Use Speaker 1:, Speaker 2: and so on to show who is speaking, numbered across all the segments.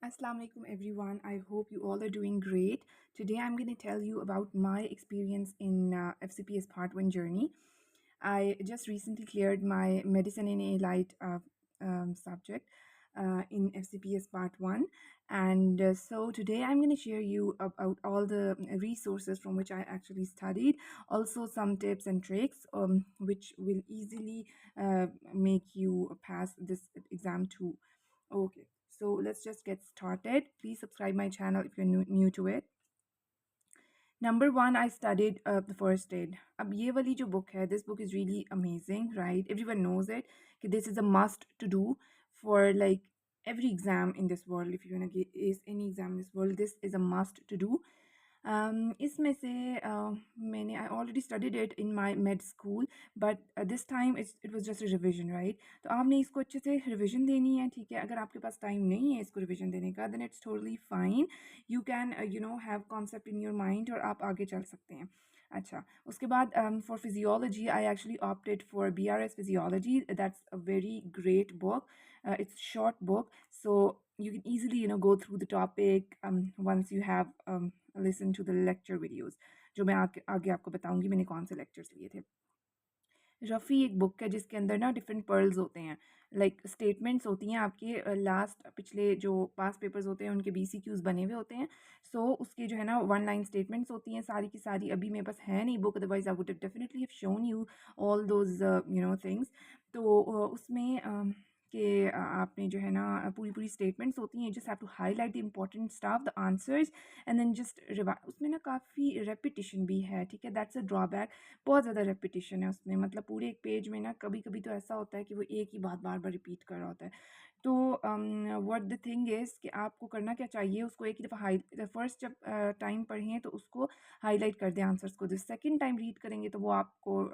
Speaker 1: Assalamu alaikum everyone. I hope you all are doing great. Today I'm going to tell you about my experience in FCPS Part 1 journey. I just recently cleared my medicine in a light subject in FCPS Part 1, and so today I'm going to share you about all the resources from which I actually studied, also some tips and tricks which will easily make you pass this exam too. Okay, so let's just get started. Please subscribe my channel if you're new to it. Number one, I studied the first aid. अब ये वाली जो book है, this book is really amazing, right? Everyone knows it. कि this is a must to do for like every exam in this world. If you're gonna get is any exam in this world, this is a must to do. इसमें से मैंने I already studied it in my med school, but this time it was just a revision, right? तो आपने इसको अच्छे से revision देनी है, ठीक है? अगर आपके पास टाइम नहीं है इसको रिविजन देने का, then it's totally fine. You can have concept in your mind और आप आगे चल सकते हैं. अच्छा, उसके बाद for physiology I actually opted for BRS physiology. That's a very great book. It's a short book, so you can easily go through the topic once you have listened to the lecture videos. जो मैं आगे आपको बताऊंगी मैंने कौन से lectures लिए थे. रफ़ी एक बुक है जिसके अंदर ना डिफरेंट पर्ल्स होते हैं, लाइक स्टेटमेंट्स होती हैं आपके लास्ट पिछले जो पास पेपर्स होते हैं उनके BCQs बने हुए होते हैं. सो उसके जो है ना वन लाइन स्टेटमेंट्स होती हैं सारी की सारी. अभी मेरे पास है नहीं book, otherwise I would definitely have shown you all those things. तो उसमें कि आपने जो है ना पूरी पूरी स्टेटमेंट्स होती हैं. Just have to highlight the important stuff, the answers, and then just उसमें ना काफ़ी रेपिटिशन भी है, ठीक है? That's a drawback. बहुत ज़्यादा रेपिटिशन है उसमें, मतलब पूरे एक पेज में ना कभी कभी तो ऐसा होता है कि वो एक ही बात बार बार रिपीट कर रहा होता है. तो व्हाट द थिंग इज़ कि आपको करना क्या चाहिए, उसको एक ही दफ़ा फर्स्ट जब टाइम पढ़ें तो उसको हाईलाइट कर दें आंसर्स को. जो सेकंड टाइम रीड करेंगे तो वो आपको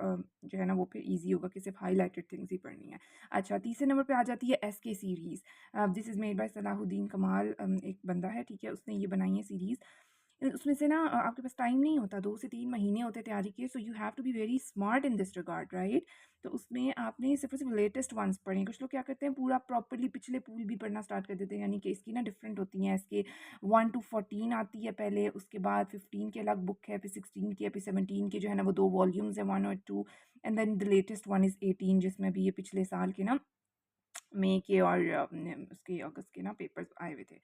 Speaker 1: जो है ना वो फिर ईजी होगा कि सिर्फ हाईलाइटेड थिंग्स ही पढ़नी है. अच्छा, तीसरे नंबर पे आ जाती है SK series. This is made by Salahuddin कमाल. एक बंदा है, ठीक है, उसने ये बनाई है सीरीज़. उसमें से ना आपके पास टाइम नहीं होता, 2 से 3 महीने होते हैं तैयारी के. So you have to be very smart in this regard, right? तो उसमें आपने सिर्फ और सिर्फ लेटेस्ट वंस पढ़े. कुछ लोग क्या करते हैं, पूरा प्रॉपर्ली पिछले पूल भी पढ़ना स्टार्ट कर देते हैं. यानी कि इसकी ना डिफरेंट होती हैं. इसके 1 to 14 आती है पहले, उसके बाद 15 की अलग बुक है, फिर 16 की है, फिर 17 के जो है ना वो 2 वॉल्यूम्स हैं, 1 और 2, and then the latest one is 18, जिसमें भी ये पिछले साल के ना मई के और उसके अगस्त के ना पेपर्स आए हुए थे.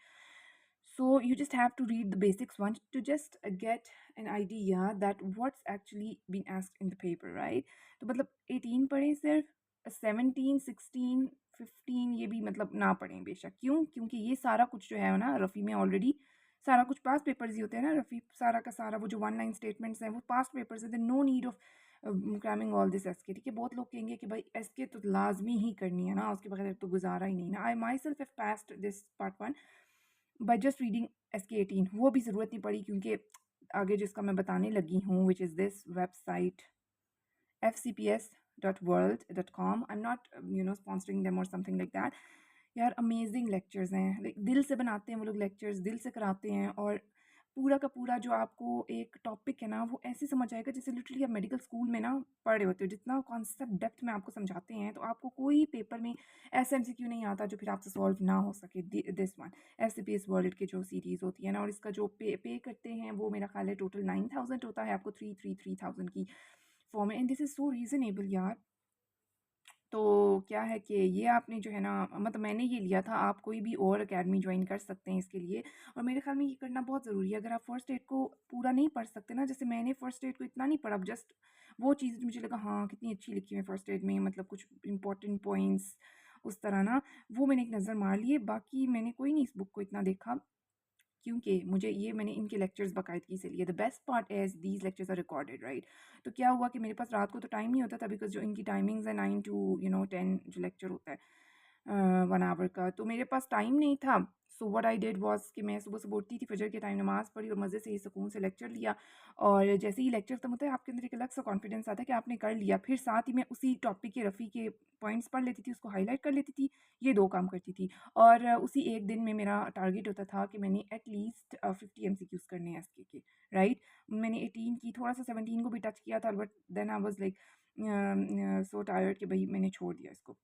Speaker 1: So you just have to read the basics once to just get an idea that what's actually been asked in the paper, right? तो मतलब 18 पढ़ें सिर्फ, 17, 16, 15 ये भी मतलब ना पढ़ें बेशक. क्यों? क्योंकि ये सारा कुछ जो है ना रफ़ी में ऑलरेडी सारा कुछ पास्ट पेपर्स ही होते हैं ना. रफ़ी सारा का सारा वो जो वन लाइन स्टेटमेंट्स हैं वो पास्ट पेपर्स हैं. No need of cramming all this SK, ठीक है? बहुत लोग कहेंगे कि भाई SK तो लाजमी ही करनी है ना, उसके बगैर तो गुजारा ही नहीं ना. I myself have passed this part 1 by just reading SK18. वो भी ज़रूरत नहीं पड़ी क्योंकि आगे जिसका मैं बताने लगी हूँ which is this website fcps.world.com. I am not sponsoring them और समथिंग लाइक दैट. यार अमेजिंग लेक्चर्स हैं, लाइक दिल से बनाते हैं वो लोग लेक्चर्स, दिल से कराते हैं. और पूरा का पूरा जो आपको एक टॉपिक है ना वो ऐसे समझ आएगा जैसे लिटरली आप मेडिकल स्कूल में ना पढ़ रहे होते हो. जितना कॉन्सेप्ट डेप्थ में आपको समझाते हैं तो आपको कोई पेपर में ऐसा MCQ नहीं आता जो फिर आपसे सॉल्व ना हो सके. दिस वन FCPS वर्ल्ड की जो सीरीज़ होती है ना, और इसका जो पे करते हैं वो मेरा ख्याल है टोटल 9,000 होता है आपको, 3,000 की फॉर्म है. And this is so reasonable यार. तो क्या है कि ये आपने जो है ना, मतलब मैंने ये लिया था. आप कोई भी और अकेडमी ज्वाइन कर सकते हैं इसके लिए, और मेरे ख्याल में ये करना बहुत ज़रूरी है. अगर आप फर्स्ट एड को पूरा नहीं पढ़ सकते ना, जैसे मैंने फर्स्ट एड को इतना नहीं पढ़ा, जस्ट वो चीज़ मुझे लगा हाँ कितनी अच्छी लिखी हुई है फर्स्ट एड में, मतलब कुछ इंपॉर्टेंट पॉइंट्स उस तरह ना, वो मैंने एक नज़र मार लिए. बाकी मैंने कोई नहीं इस बुक को इतना देखा क्योंकि मुझे ये मैंने इनके लेक्चर्स बाकायदगी से लिए. The best part is these lectures are recorded, right? तो क्या हुआ कि मेरे पास रात को तो टाइम नहीं होता था, बिकॉज जो इनकी टाइमिंग्स है 9 to 10 जो लेक्चर होता है 1 आवर का, तो मेरे पास टाइम नहीं था. So what I did was कि मैं सुबह सुबह उठती थी, फजर के टाइम नमाज़ पढ़ी और मज़े से ही सुकून से लेक्चर लिया. और जैसे ही लेक्चर ख़त्म होता है आपके अंदर एक अलग सा कॉन्फिडेंस आता है कि आपने कर लिया. फिर साथ ही मैं उसी टॉपिक के रफ़ी के पॉइंट्स पढ़ लेती थी, उसको हाईलाइट कर लेती थी. ये 2 काम करती थी. और उसी एक दिन में मेरा टारगेट होता था कि मैंने एटलीस्ट 50 MCQs करने हैं SK के, राइट? मैंने 18 की, थोड़ा सा 17 को भी टच किया था, but then I was like so tired कि भाई मैंने छोड़ दिया इसको.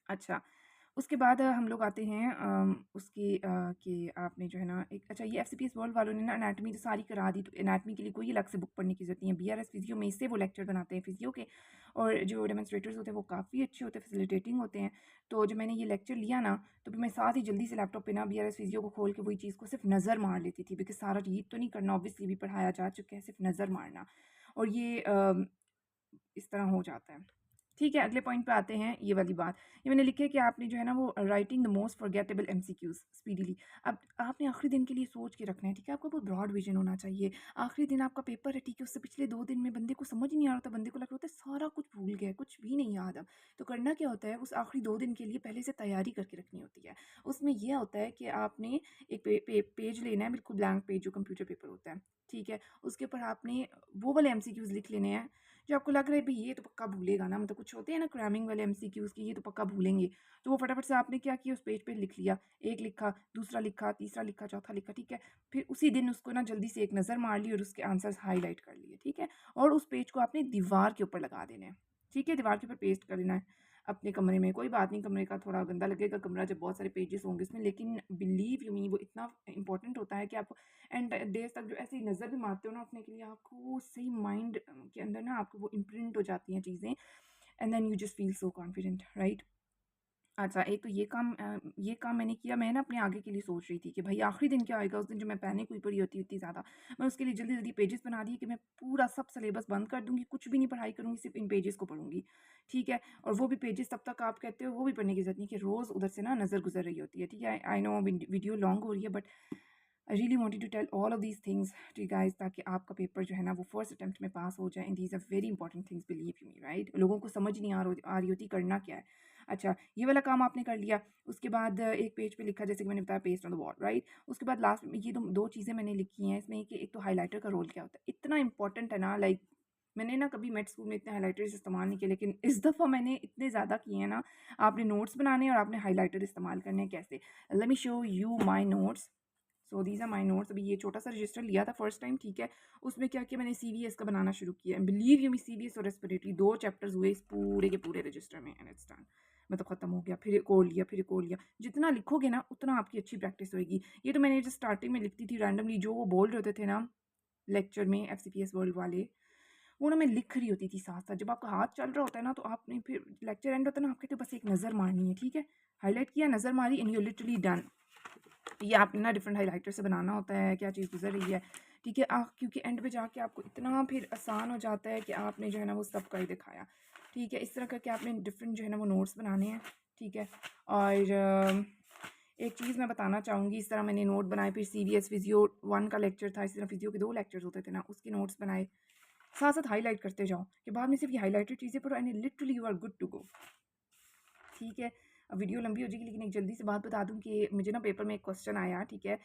Speaker 1: अच्छा, उसके बाद हम लोग आते हैं उसके कि आपने जो है ना एक अच्छा ये एफसीपीएस वर्ल्ड वालों ने ना एनाटॉमी तो सारी करा दी, तो एनाटॉमी के लिए कोई अलग से बुक पढ़ने की ज़रूरत नहीं है। बीआरएस फिजियो में से वो लेक्चर बनाते हैं फिजियो के, और जो डेमोन्स्ट्रेटर्स होते हैं वो काफ़ी अच्छे होते हैं, फैसिलिटेटिंग होते हैं। तो जब मैंने ये लेक्चर लिया ना, तो फिर मैं साथ ही जल्दी से लैपटॉप पे ना बीआरएस फिजियो को खोल के वही चीज़ को सिर्फ नज़र मार लेती थी, बिकॉज़ सारा रीड तो नहीं करना, ऑब्वियसली भी पढ़ाया जा चुका है, सिर्फ नज़र मारना। और ये इस तरह हो जाता है। ठीक है, अगले पॉइंट पे आते हैं, ये वाली बात। ये मैंने लिखा है कि आपने जो है ना वो writing the most forgettable MCQs speedily. अब आपने आखिरी दिन के लिए सोच के रखना है, ठीक है? आपका बहुत ब्रॉड विज़न होना चाहिए। आखिरी दिन आपका पेपर है, ठीक है? उससे पिछले 2 दिन में बंदे को समझ ही नहीं आ रहा होता, बंदे को लग रहा होता है सारा कुछ भूल गया है, कुछ भी नहीं याद अब। तो करना क्या होता है, उस आखिरी 2 दिन के लिए पहले से तैयारी करके रखनी होती है। उसमें ये होता है कि आपने एक पेज लेना है, बिल्कुल ब्लैंक पेज जो कंप्यूटर पेपर होता है, ठीक है? उसके ऊपर आपने वो वाले एमसीक्यूज़ लिख लेने हैं जो आपको लग रहा है भाई ये तो पक्का भूलेगा ना, मतलब कुछ होते हैं ना क्रैमिंग वाले एमसीक्यूज़ कि ये तो पक्का भूलेंगे। तो वो फटाफट से आपने क्या किया, उस पेज पे लिख लिया। एक लिखा, दूसरा लिखा, तीसरा लिखा, चौथा लिखा, ठीक है? फिर उसी दिन उसको ना जल्दी से एक नज़र मार ली और उसके आंसर्स हाइलाइट कर लिए, ठीक है? और उस पेज को आपने दीवार के ऊपर लगा देना है, ठीक है? दीवार के ऊपर पेस्ट कर देना है अपने कमरे में। कोई बात नहीं, कमरे का थोड़ा गंदा लगेगा कमरा जब बहुत सारे पेजेस होंगे उसमें, लेकिन बिलीव यू मी वो इतना इंपॉर्टेंट होता है कि आप एंड डेज़ तक जो ऐसे ही नज़र भी मारते हो ना अपने के लिए, आपको सही माइंड के अंदर ना आपको वो इम्प्रिंट हो जाती हैं चीज़ें, and then you just feel so confident, right? अच्छा, एक तो ये काम मैंने किया। मैं ना अपने आगे के लिए सोच रही थी कि भाई आखिरी दिन क्या होएगा, उस दिन जो मैं पैनिक हुई पड़ी होती इतनी ज़्यादा, मैं उसके लिए जल्दी-जल्दी पेजेस बना दिए कि मैं पूरा सब सिलेबस बंद कर दूँगी, कुछ भी नहीं पढ़ाई करूँगी, सिर्फ़ इन पेजेस को पढ़ूँगी, ठीक है? और वो भी पेजेस तब तक आप कहते हो वो भी पढ़ने की ज़रूरत नहीं कि रोज़ उधर से ना नज़र गुज़र रही होती है, ठीक है? आई नो वीडियो लॉन्ग हो रही है, but I really wanted to tell all of these things to you guys, ताकि आपका पेपर जो है ना वो फर्स्ट अटेम्प्ट में पास हो जाए, and these are very important things, believe you me, right? लोगों को समझ नहीं आ रही होती करना क्या है। अच्छा, ये वाला काम आपने कर लिया। उसके बाद एक पेज पे लिखा, जैसे कि मैंने बताया, paste on the wall, right? उसके बाद लास्ट में ये दो चीज़ें मैंने लिखी हैं इसमें कि एक तो हाइलाइटर का रोल क्या होता है, इतना इंपॉर्टेंट है ना, लाइक मैंने ना कभी मेड स्कूल में इतने हाइलाइटर्स इस्तेमाल नहीं किए, लेकिन इस दफ़ा मैंने इतने ज़्यादा किए हैं ना। आपने नोट्स बनाने और आपने हाइलाइटर इस्तेमाल करने हैं कैसे। Let me show you my notes. So these are my notes. अभी ये छोटा सा रजिस्टर लिया था फर्स्ट टाइम, ठीक है? उसमें क्या किया मैंने, सीवीएस का बनाना शुरू किया। बिलीव यू मी, सीवीएस और रेस्पिरेटरी 2 चैप्टर्स हुए इस पूरे के पूरे रजिस्टर में, एंड इट्स डन। मतलब ख़त्म हो गया, फिर एक और लिया, फिर एक और लिया। जितना लिखोगे ना उतना आपकी अच्छी प्रैक्टिस होएगी। ये तो मैंने जस्ट स्टार्टिंग में लिखती थी रैंडमली, जो वो बोल रहे होते थे ना लेक्चर में एफसीपीएस वर्ल्ड वाले, वो ना मैं लिख रही होती थी साथ-साथ। जब आपका हाथ चल रहा होता है ना, तो आपने फिर लेक्चर एंड होता है ना, आप कहते हो बस एक नज़र मारनी है, ठीक है? हाइलाइट किया, नज़र मारी, and you are literally done. ये आपने ना डिफरेंट हाइलाइटर से बनाना होता है, क्या चीज़ गुजर रही है, ठीक है? क्योंकि एंड पे जाके आपको इतना फिर आसान हो जाता है कि आपने जो है ना वो सब कर दिखाया, ठीक है? इस तरह करके आपने डिफरेंट जो है ना वो नोट्स बनाने हैं, ठीक है? और एक चीज़ मैं बताना चाहूँगी, इस तरह मैंने नोट बनाए, फिर सीवीएस फिजियो 1 का लेक्चर था, इसी तरह फिजियो के 2 लेक्चर्स होते थे ना, उसके नोट्स बनाए। साथ साथ हाईलाइट करते जाओ कि बाद में सिर्फ ये हाईलाइटेड चीज़ें पढ़ो, and literally you are good to go, ठीक है? अब वीडियो लंबी हो जाएगी, लेकिन एक जल्दी से बात बता दूँ कि मुझे ना पेपर में एक क्वेश्चन आया, ठीक है?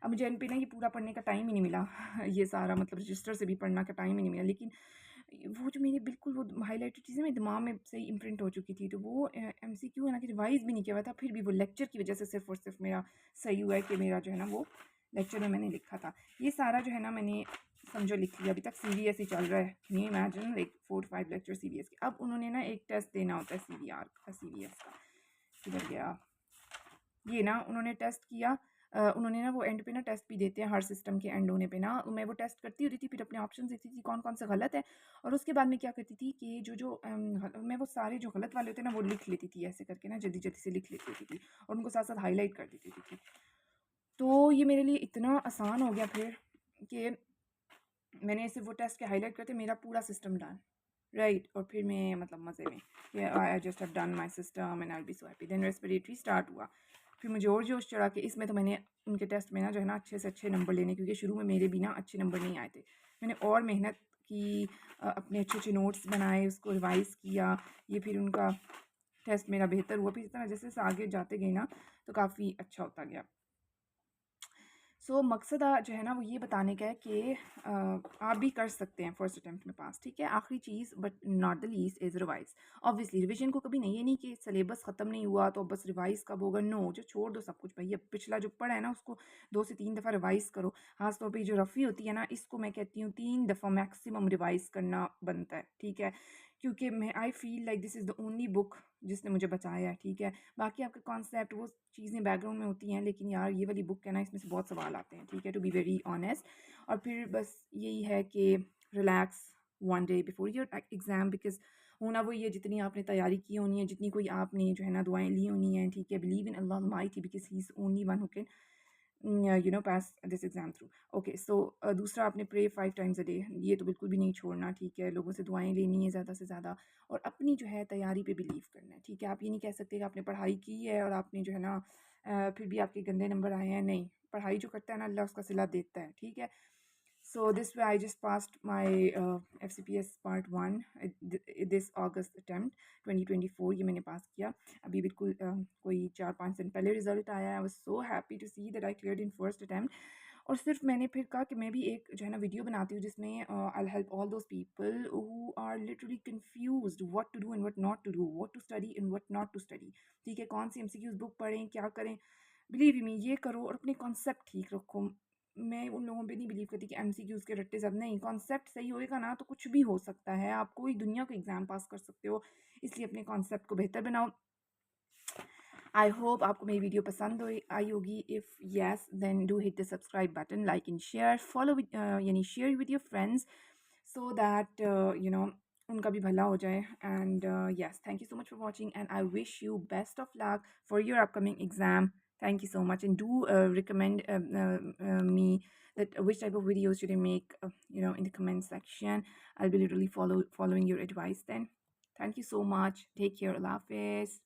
Speaker 1: अब मुझे एंड पे ना ये पूरा पढ़ने का टाइम ही नहीं मिला ये सारा मतलब रजिस्टर से भी पढ़ना का टाइम ही नहीं मिला, लेकिन वो जो मेरे बिल्कुल वो हाइलाइटेड चीज़ें मेरे दिमाग में सही इम्प्रिंट हो चुकी थी, तो वो एमसीक्यू है ना कि रिवाइज़ भी नहीं किया हुआ था, फिर भी वो लेक्चर की वजह से सिर्फ़ और सिर्फ मेरा सही हुआ है कि मेरा जो है ना वो लेक्चर में मैंने लिखा था। ये सारा जो है ना मैंने समझो लिख लिया। अभी तक सीवीएस ही चल रहा है। Can you imagine, like 4 to 5 lecture CVS के। अब उन्होंने ना एक टेस्ट देना होता है सीवीआर का, सीवीएस का। किधर गया? ये ना उन्होंने टेस्ट किया। उन्होंने ना वो एंड पे ना टेस्ट भी देते हैं हर सिस्टम के एंड होने पे ना। मैं वो टेस्ट करती होती थी, फिर अपने ऑप्शन देखती थी कौन कौन से गलत है, और उसके बाद मैं क्या करती थी कि मैं वो सारे जो गलत वाले होते हैं ना वो लिख लेती थी, ऐसे करके ना जल्दी जल्दी से लिख लेती होती थी, और उनको साथ साथ हाईलाइट कर देती थी। तो ये मेरे लिए इतना आसान हो गया फिर कि मैंने सिर्फ वो टेस्ट के हाईलाइट करते मेरा पूरा सिस्टम डन, राइट? और फिर मैं मतलब मज़े में I just have done my system and I will be so happy. Then respiratory start हुआ। फिर मुझे और जोश चढ़ा कि इसमें तो मैंने उनके टेस्ट में ना जो है ना अच्छे से अच्छे नंबर लेने, क्योंकि शुरू में मेरे भी ना अच्छे नंबर नहीं आए थे। मैंने और मेहनत की, अपने अच्छे अच्छे नोट्स बनाए, उसको रिवाइज़ किया। ये फिर उनका टेस्ट मेरा बेहतर हुआ। फिर इस तरह जैसे जैसे आगे जाते गई ना तो काफ़ी अच्छा होता गया। सो मकसद जो है ना वो ये बताने का है कि आप भी कर सकते हैं फर्स्ट अटेम्प्ट में पास, ठीक है? आखिरी चीज़ but not the least is revise. Obviously revision को कभी नहीं, ये नहीं कि सिलेबस ख़त्म नहीं हुआ तो अब बस रिवाइज कब होगा, नो, जो छोड़ दो सब कुछ भैया। पिछला जो पढ़ा है ना उसको 2 से 3 दफ़ा रिवाइज़ करो। खासतौर पर जो रफ़ी होती है ना, इसको मैं कहती हूँ 3 दफ़ा मैक्सिमम रिवाइज़ करना बनता है, ठीक है? क्योंकि मैं I feel like this is the only book जिसने मुझे बचाया है, ठीक है। बाकी आपके कॉन्सेप्ट वो चीज़ें बैकग्राउंड में होती हैं, लेकिन यार ये वाली बुक है ना, इसमें से बहुत सवाल आते हैं, ठीक है, टू बी वेरी ऑनेस्ट। और फिर बस यही है कि relax one day before your exam, because होना वो ये जितनी आपने तैयारी की होनी है, जितनी कोई आपने जो है ना दुआएं ली होनी है, ठीक है, believe in Allah mighty because he is only one who can pass this exam through. Okay, so दूसरा आपने प्रे 5 times a day, ये तो बिल्कुल भी नहीं छोड़ना, ठीक है। लोगों से दुआएं लेनी है ज़्यादा से ज़्यादा, और अपनी जो है तैयारी पे बिलीव करना है, ठीक है। आप ये नहीं कह सकते कि आपने पढ़ाई की है और आपने जो है ना फिर भी आपके गंदे नंबर आए हैं, नहीं। पढ़ाई जो करता है ना, अल्लाह उसका सिला देता है, ठीक है। So this way I just passed my FCPS part 1 this August attempt 2024, ये मैंने पास किया। अभी बिल्कुल कोई 4-5 दिन पहले रिजल्ट आया। I was so happy to see that I cleared in first attempt. और सिर्फ मैंने फिर कहा कि मैं भी एक जो है ना वीडियो बनाती हूँ जिसमें I will help all those people who are literally confused what to do and what not to do, what to study and what not to study, ठीक है। कौन सी एमसीक्यूज बुक पढ़ें, क्या करें। बिलीव मी, ये करो और अपने कॉन्सेप्ट ठीक रखो। मैं उन लोगों पे नहीं बिलीव करती कि एमसीक्यूज के रट्टे सब, नहीं। कॉन्सेप्ट सही होएगा ना तो कुछ भी हो सकता है, आप कोई दुनिया का एग्जाम पास कर सकते हो। इसलिए अपने कॉन्सेप्ट को बेहतर बनाओ। आई होप आपको मेरी वीडियो पसंद आई होगी। If yes then do hit the subscribe button, like and share, follow यानी share with your friends so that उनका भी भला हो जाए। And yes, thank you so much for watching and I wish you best of luck for your upcoming exam. Thank you so much, and do recommend me that which type of videos should I make, in the comment section. I'll be literally following your advice then. Thank you so much. Take care. Allah Hafiz.